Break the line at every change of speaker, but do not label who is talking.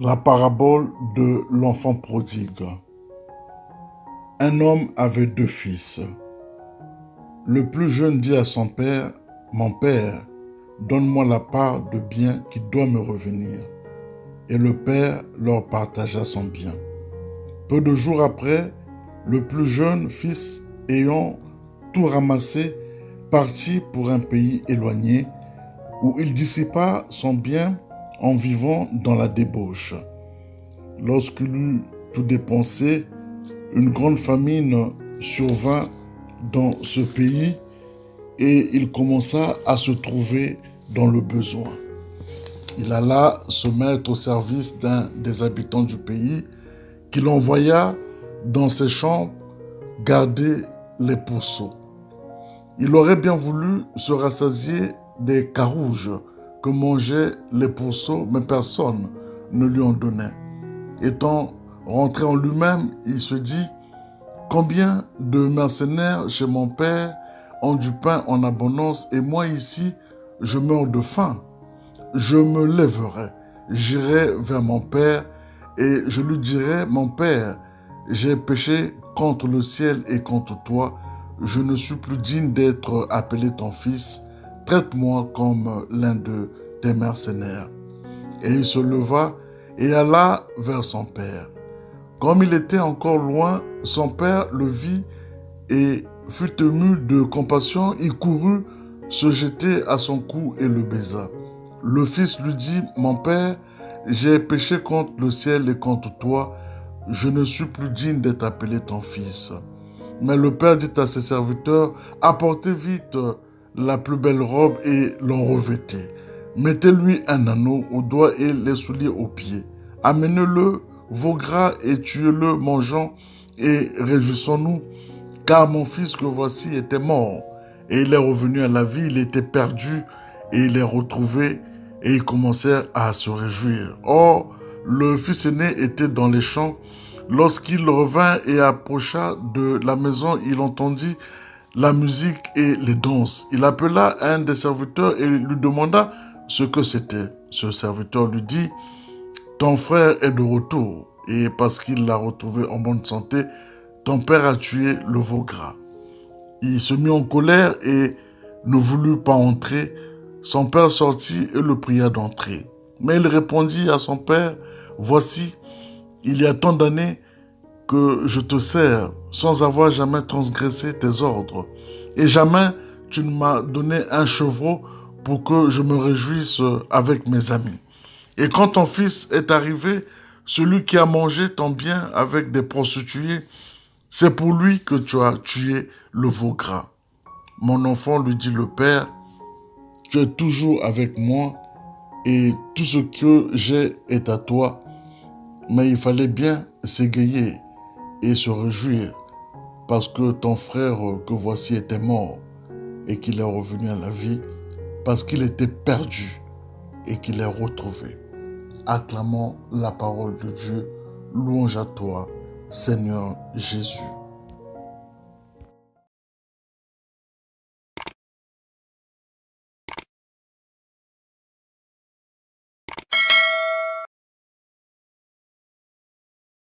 La parabole de l'enfant prodigue. Un homme avait 2 fils. Le plus jeune dit à son père, « Mon père, donne-moi la part de bien qui doit me revenir. » Et le père leur partagea son bien. Peu de jours après, le plus jeune fils, ayant tout ramassé, partit pour un pays éloigné, où il dissipa son bien en vivant dans la débauche. Lorsqu'il eut tout dépensé, une grande famine survint dans ce pays et il commença à se trouver dans le besoin. Il alla se mettre au service d'un des habitants du pays qui l'envoya dans ses champs garder les pourceaux. Il aurait bien voulu se rassasier des carouges que mangeaient les pourceaux, mais personne ne lui en donnait. Étant rentré en lui-même, il se dit « Combien de mercenaires chez mon père ont du pain en abondance et moi ici, je meurs de faim. Je me lèverai, j'irai vers mon père et je lui dirai « Mon père, j'ai péché contre le ciel et contre toi. Je ne suis plus digne d'être appelé ton fils. Traite-moi comme l'un de tes mercenaires. » Et il se leva et alla vers son père. Comme il était encore loin, son père le vit et fut ému de compassion. Il courut se jeter à son cou et le baisa. Le fils lui dit « Mon père, j'ai péché contre le ciel et contre toi. Je ne suis plus digne d'être appelé ton fils. » Mais le père dit à ses serviteurs « Apportez vite la plus belle robe et l'en revêtez. Mettez-lui un anneau au doigt et les souliers aux pieds. Amenez-le veau gras et tuez-le, mangeons et réjouissons-nous, car mon fils que voici était mort et il est revenu à la vie, il était perdu et il est retrouvé, et ils commencèrent à se réjouir. Or, le fils aîné était dans les champs. Lorsqu'il revint et approcha de la maison, il entendit la musique et les danses. Il appela un des serviteurs et lui demanda ce que c'était. Ce serviteur lui dit « Ton frère est de retour, et parce qu'il l'a retrouvé en bonne santé, ton père a tué le veau gras. » Il se mit en colère et ne voulut pas entrer. Son père sortit et le pria d'entrer. Mais il répondit à son père « Voici, il y a tant d'années que je te sers sans avoir jamais transgressé tes ordres. Et jamais tu ne m'as donné un chevreau pour que je me réjouisse avec mes amis. Et quand ton fils est arrivé, celui qui a mangé ton bien avec des prostituées, c'est pour lui que tu as tué le veau gras. » Mon enfant, lui dit le père, tu es toujours avec moi et tout ce que j'ai est à toi. Mais il fallait bien s'égayer et se réjouir parce que ton frère que voici était mort et qu'il est revenu à la vie, parce qu'il était perdu et qu'il est retrouvé. Acclamons la parole de Dieu. Louange à toi, Seigneur Jésus.